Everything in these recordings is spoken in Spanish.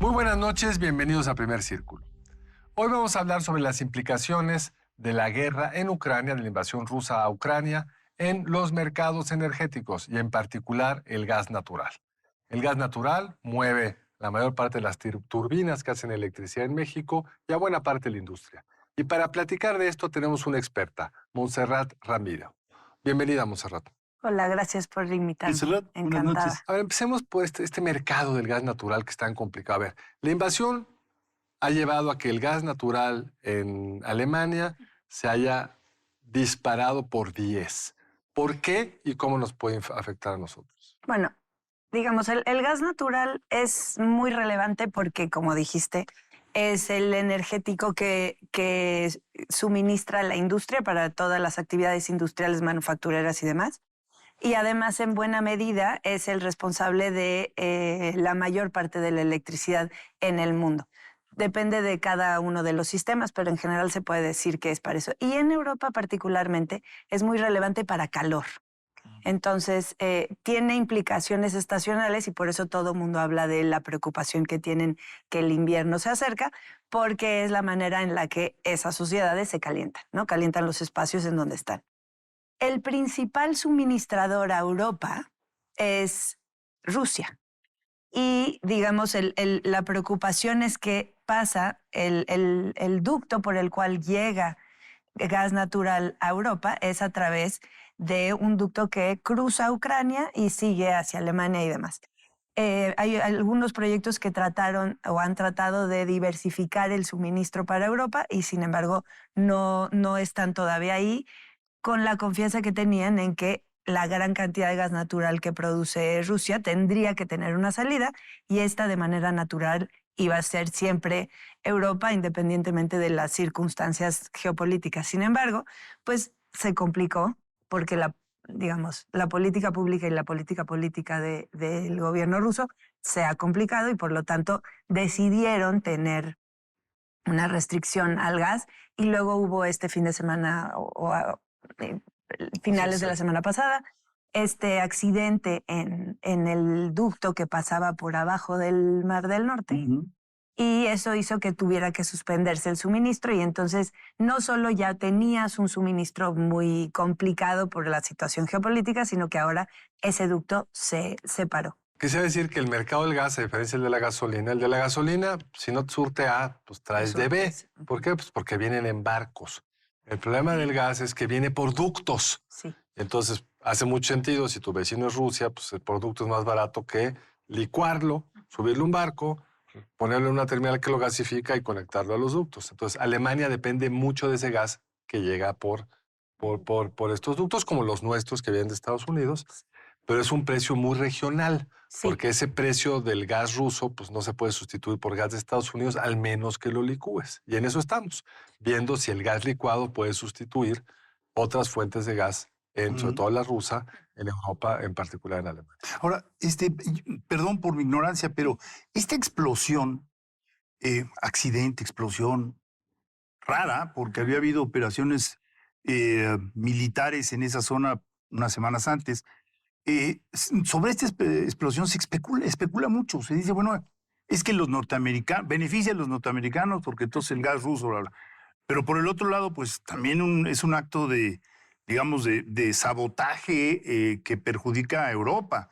Muy buenas noches, bienvenidos a Primer Círculo. Hoy vamos a hablar sobre las implicaciones de la guerra en Ucrania, de la invasión rusa a Ucrania, en los mercados energéticos y en particular el gas natural. El gas natural mueve la mayor parte de las turbinas que hacen electricidad en México y a buena parte de la industria. Y para platicar de esto tenemos una experta, Montserrat Ramiro. Bienvenida, Montserrat. Hola, gracias por invitarme. Montserrat, buenas Encantada. noches. A ver, empecemos por este mercado del gas natural que es tan complicado. A ver, la invasión ha llevado a que el gas natural en Alemania se haya disparado por 10. ¿Por qué y cómo nos puede afectar a nosotros? Bueno, digamos, el gas natural es muy relevante porque, como dijiste, es el energético que suministra la industria para todas las actividades industriales, manufactureras y demás. Y además, en buena medida, es el responsable de la mayor parte de la electricidad en el mundo. Depende de cada uno de los sistemas, pero en general se puede decir que es para eso. Y en Europa particularmente es muy relevante para calor. Entonces, tiene implicaciones estacionales y por eso todo el mundo habla de la preocupación que tienen que el invierno se acerca, porque es la manera en la que esas sociedades se calientan, ¿no? Calientan los espacios en donde están. El principal suministrador a Europa es Rusia. Y, digamos, la preocupación es que pasa el ducto por el cual llega gas natural a Europa es a través de un ducto que cruza Ucrania y sigue hacia Alemania y demás. Hay algunos proyectos que trataron o han tratado de diversificar el suministro para Europa y, sin embargo, no están todavía ahí, con la confianza que tenían en que la gran cantidad de gas natural que produce Rusia tendría que tener una salida y esta de manera natural iba a ser siempre Europa, independientemente de las circunstancias geopolíticas. Sin embargo, pues se complicó porque la política pública y la política política del gobierno ruso se ha complicado y por lo tanto decidieron tener una restricción al gas y luego hubo este fin de semana finales de la semana pasada, este accidente en el ducto que pasaba por abajo del Mar del Norte. Y eso hizo que tuviera que suspenderse el suministro y entonces no solo ya tenías un suministro muy complicado por la situación geopolítica, sino que ahora ese ducto se separó. Quisiera decir que el mercado del gas, a diferencia del de la gasolina, el de la gasolina, si no te surte A, pues traes de B. ¿Por qué? Pues porque vienen en barcos. El problema del gas es que viene por ductos. Sí. Entonces, hace mucho sentido, si tu vecino es Rusia, pues el producto es más barato que licuarlo, subirle un barco, ponerlo en una terminal que lo gasifica y conectarlo a los ductos. Entonces, Alemania depende mucho de ese gas que llega por estos ductos, como los nuestros que vienen de Estados Unidos, pero es un precio muy regional, Sí. porque ese precio del gas ruso pues no se puede sustituir por gas de Estados Unidos al menos que lo licúes. Y en eso estamos, viendo si el gas licuado puede sustituir otras fuentes de gas, sobre todo la rusa, en Europa, en particular en Alemania. Ahora, perdón por mi ignorancia, pero esta explosión, explosión rara, porque había habido operaciones militares en esa zona unas semanas antes, sobre esta explosión se especula mucho. Se dice, bueno, es que beneficia a los norteamericanos porque entonces el gas ruso, bla, bla. Pero por el otro lado, pues también es un acto de sabotaje que perjudica a Europa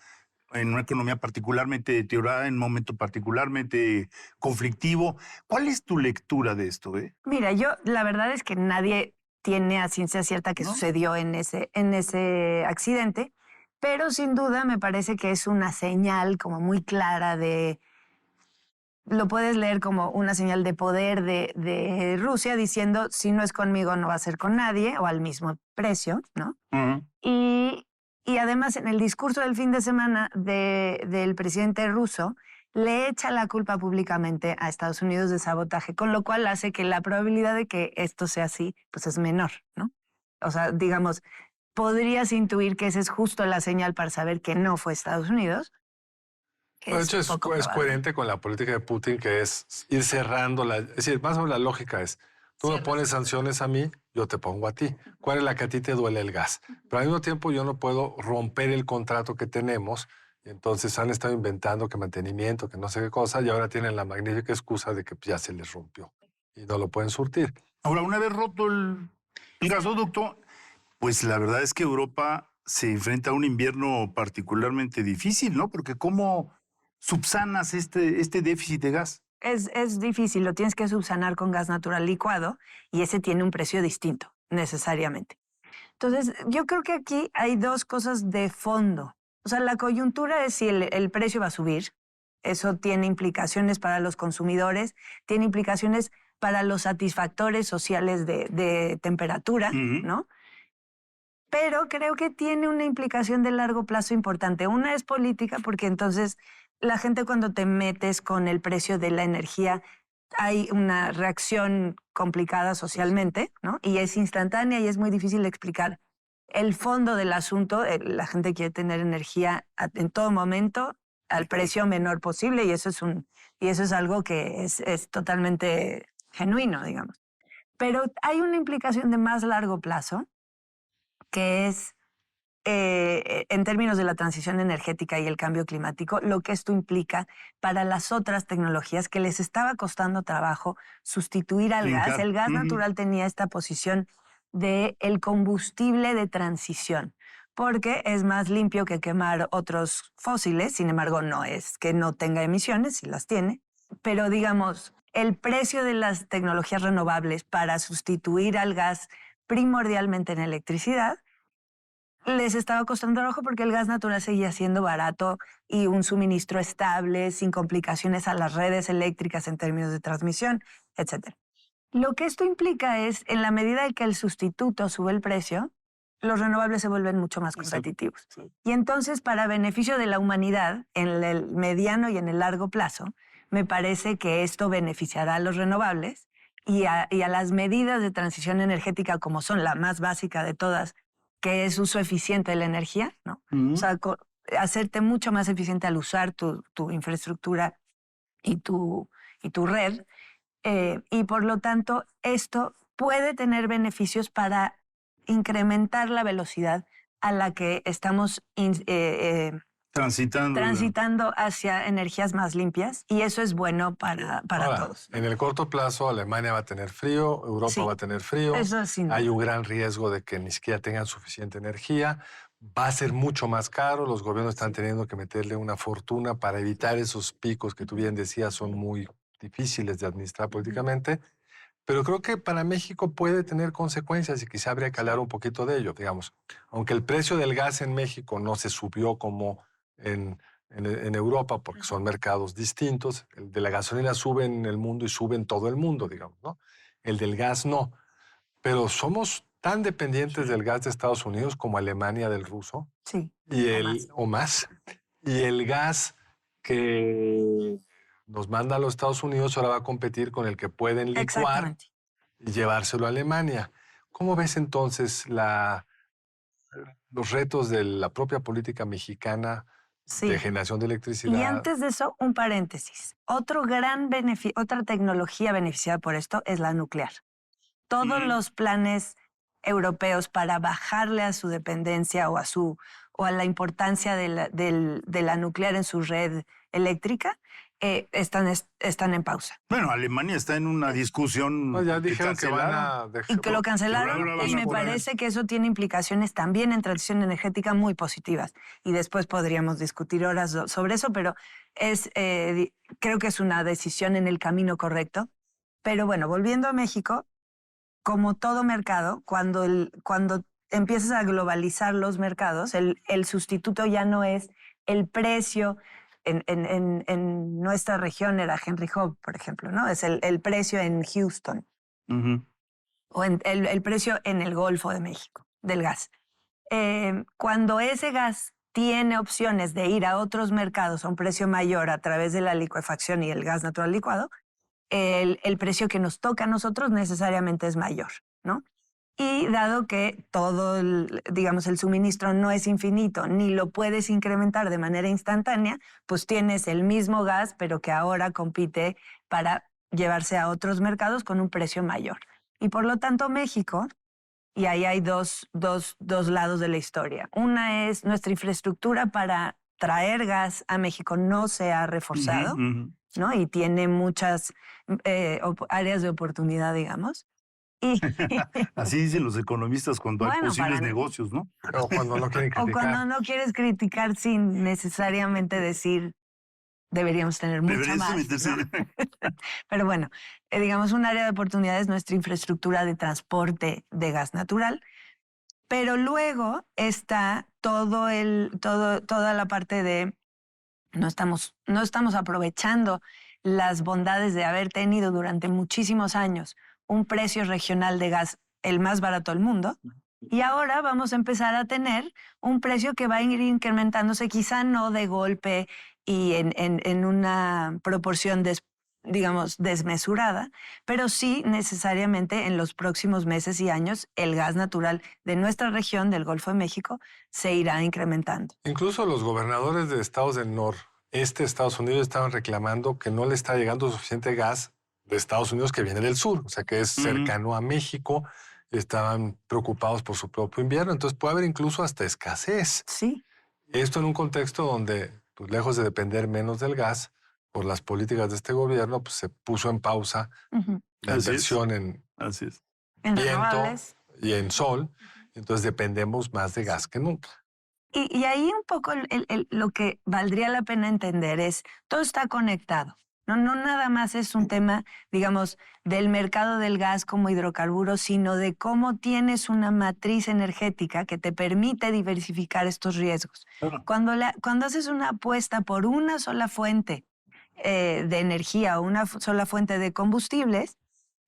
en una economía particularmente deteriorada, en un momento particularmente conflictivo. ¿Cuál es tu lectura de esto? Mira, la verdad es que nadie tiene a ciencia cierta qué sucedió en ese accidente, pero sin duda me parece que es una señal como muy clara lo puedes leer como una señal de poder de Rusia diciendo, si no es conmigo no va a ser con nadie o al mismo precio, ¿no? Y además en el discurso del fin de semana del presidente ruso le echa la culpa públicamente a Estados Unidos de sabotaje, con lo cual hace que la probabilidad de que esto sea así pues es menor, ¿no? O sea, digamos, podrías intuir que esa es justo la señal para saber que no fue Estados Unidos. De hecho, es coherente con la política de Putin, que es ir cerrando es decir, más o menos la lógica es, tú me pones sanciones a mí, yo te pongo a ti. ¿Cuál es la que a ti te duele el gas? Pero al mismo tiempo yo no puedo romper el contrato que tenemos Y entonces han estado inventando que mantenimiento, que no sé qué cosa, y ahora tienen la magnífica excusa de que ya se les rompió y no lo pueden surtir. Ahora, una vez roto el gasoducto, pues la verdad es que Europa se enfrenta a un invierno particularmente difícil, ¿no? Porque ¿cómo subsanas este déficit de gas? Es difícil, lo tienes que subsanar con gas natural licuado y ese tiene un precio distinto, necesariamente. Entonces, yo creo que aquí hay dos cosas de fondo. O sea, la coyuntura es si el precio va a subir. Eso tiene implicaciones para los consumidores, tiene implicaciones para los satisfactores sociales de temperatura, ¿no? Pero creo que tiene una implicación de largo plazo importante. Una es política, porque entonces la gente cuando te metes con el precio de la energía hay una reacción complicada socialmente, ¿no? Y es instantánea y es muy difícil de explicar el fondo del asunto. La gente quiere tener energía en todo momento al precio menor posible y eso es algo que es totalmente genuino, digamos. Pero hay una implicación de más largo plazo que es en términos de la transición energética y el cambio climático, lo que esto implica para las otras tecnologías que les estaba costando trabajo sustituir al gas. El gas natural tenía esta posición de el combustible de transición, porque es más limpio que quemar otros fósiles, sin embargo no es que no tenga emisiones, sí las tiene, pero digamos, el precio de las tecnologías renovables para sustituir al gas primordialmente en electricidad les estaba costando trabajo porque el gas natural seguía siendo barato y un suministro estable, sin complicaciones a las redes eléctricas en términos de transmisión, etc. Lo que esto implica es, en la medida en que el sustituto sube el precio, los renovables se vuelven mucho más competitivos. Sí. Y entonces, para beneficio de la humanidad, en el mediano y en el largo plazo, me parece que esto beneficiará a los renovables y a las medidas de transición energética, como son la más básica de todas, que es uso eficiente de la energía, ¿no? O sea, hacerte mucho más eficiente al usar tu infraestructura y tu red. Y por lo tanto, esto puede tener beneficios para incrementar la velocidad a la que estamos transitando hacia energías más limpias, y eso es bueno para ahora, todos. En el corto plazo, Alemania va a tener frío, Europa va a tener frío. Eso sí, no. Hay un gran riesgo de que ni siquiera tengan suficiente energía. Va a ser mucho más caro. Los gobiernos están teniendo que meterle una fortuna para evitar esos picos que tú bien decías son muy difíciles de administrar políticamente. Pero creo que para México puede tener consecuencias y quizá habría que hablar un poquito de ello, digamos. Aunque el precio del gas en México no se subió como en Europa, porque son mercados distintos. El de la gasolina sube en el mundo y sube en todo el mundo, digamos, ¿no? El del gas no. Pero somos tan dependientes del gas de Estados Unidos como Alemania del ruso. Sí. O más. Y el gas que nos manda a los Estados Unidos ahora va a competir con el que pueden licuar y llevárselo a Alemania. ¿Cómo ves entonces los retos de la propia política mexicana de generación de electricidad? Y antes de eso, un paréntesis. Otra tecnología beneficiada por esto es la nuclear. Todos los planes europeos para bajarle a su dependencia o a la importancia de la nuclear en su red eléctrica están en pausa. Bueno, Alemania está en una discusión. No, ya dijeron que van a dejar. Y que lo cancelaron, y me parece que eso tiene implicaciones también en transición energética muy positivas. Y después podríamos discutir horas sobre eso, pero creo que es una decisión en el camino correcto. Pero bueno, volviendo a México, como todo mercado, cuando empiezas a globalizar los mercados, el sustituto ya no es el precio. En nuestra región era Henry Hub, por ejemplo, ¿no? Es el precio en Houston. O el precio en el Golfo de México del gas. Cuando ese gas tiene opciones de ir a otros mercados a un precio mayor a través de la licuefacción y el gas natural licuado, el precio que nos toca a nosotros necesariamente es mayor, ¿no? Y dado que todo, el suministro no es infinito, ni lo puedes incrementar de manera instantánea, pues tienes el mismo gas, pero que ahora compite para llevarse a otros mercados con un precio mayor. Y por lo tanto México, y ahí hay dos lados de la historia. Una es nuestra infraestructura para traer gas a México no se ha reforzado, ¿no? Y tiene muchas áreas de oportunidad, digamos. Y, Así dicen los economistas cuando hay Bueno, posibles para- negocios, ¿no? O cuando no quieren o cuando criticar. no quieres criticar sin necesariamente decir deberíamos tener mucho Debería más, meterse. ¿no? Pero bueno, digamos, un área de oportunidad es nuestra infraestructura de transporte de gas natural. Pero luego está toda la parte de no estamos aprovechando las bondades de haber tenido durante muchísimos años un precio regional de gas el más barato del mundo. Y ahora vamos a empezar a tener un precio que va a ir incrementándose, quizá no de golpe y en una proporción digamos, desmesurada, pero sí necesariamente en los próximos meses y años el gas natural de nuestra región, del Golfo de México, se irá incrementando. Incluso los gobernadores de estados del noreste de Estados Unidos estaban reclamando que no le está llegando suficiente gas de Estados Unidos que viene del sur, o sea, que es cercano a México. Estaban preocupados por su propio invierno, entonces puede haber incluso hasta escasez. Sí. Esto en un contexto donde, pues, lejos de depender menos del gas, por las políticas de este gobierno, pues se puso en pausa Ujú. la Así es. inversión en Así es. En viento renovables. y en sol, entonces dependemos más de gas que nunca. Y ahí un poco lo que valdría la pena entender es, todo está conectado. No nada más es un tema, digamos, del mercado del gas como hidrocarburo, sino de cómo tienes una matriz energética que te permite diversificar estos riesgos. Claro. Cuando haces una apuesta por una sola fuente de energía o una sola fuente de combustibles,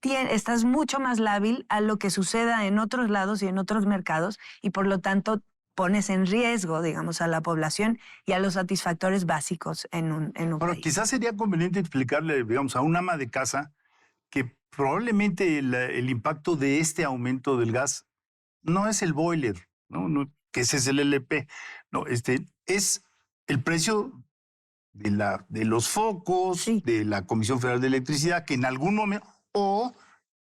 estás mucho más lábil a lo que suceda en otros lados y en otros mercados y por lo tanto pones en riesgo, digamos, a la población y a los satisfactores básicos en un Bueno, país. quizás sería conveniente explicarle, digamos, a un ama de casa que probablemente el impacto de este aumento del gas no es el boiler, que ese es el LP. No, es el precio de los focos, Sí. de la Comisión Federal de Electricidad, que en algún momento, o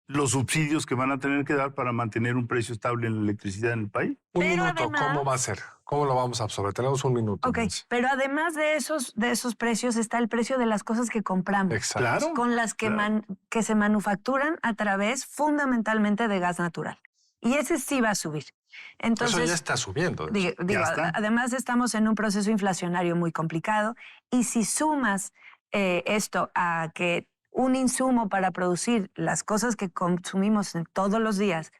los subsidios que van a tener que dar para mantener un precio estable en la electricidad en el país. Un Pero minuto, además- ¿cómo va a ser? ¿Cómo lo vamos a absorber? Tenemos un minuto. Ok, Nancy. pero además de esos precios está el precio de las cosas que compramos. Exacto. Claro. Con las que se manufacturan a través fundamentalmente de gas natural. Y ese sí va a subir. Entonces, Eso ya está subiendo. de hecho. Digo, está. además estamos en un proceso inflacionario muy complicado y si sumas esto a que un insumo para producir las cosas que consumimos todos los días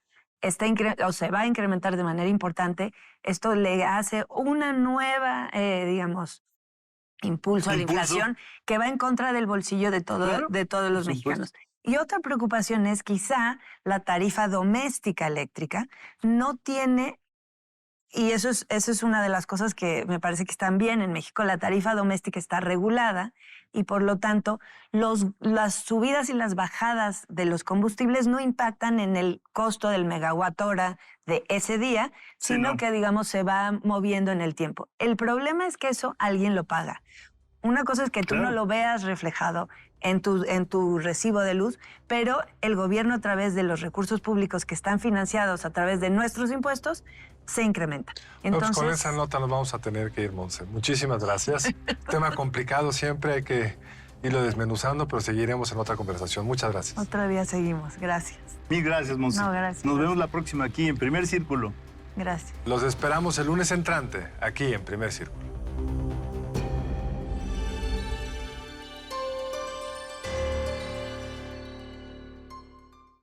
se va a incrementar de manera importante, esto le hace una nueva, digamos, impulso a la Impulso. inflación que va en contra del bolsillo de todos los por mexicanos. Y otra preocupación es quizá la tarifa doméstica eléctrica no tiene, y eso es una de las cosas que me parece que están bien en México, la tarifa doméstica está regulada y por lo tanto las subidas y las bajadas de los combustibles no impactan en el costo del megawatt hora de ese día, Sí, sino no. que digamos se va moviendo en el tiempo. El problema es que eso alguien lo paga. Una cosa es que tú Claro. no lo veas reflejado en tu recibo de luz, pero el gobierno a través de los recursos públicos que están financiados a través de nuestros impuestos se incrementa. Bueno, pues Entonces, con esa nota nos vamos a tener que ir, Monse. Muchísimas gracias. Tema complicado, siempre hay que irlo desmenuzando, pero seguiremos en otra conversación. Muchas gracias. otro día seguimos. Gracias. Mil gracias, Monse. No, gracias. Nos vemos la próxima aquí en Primer Círculo. Gracias. Los esperamos el lunes entrante, aquí en Primer Círculo.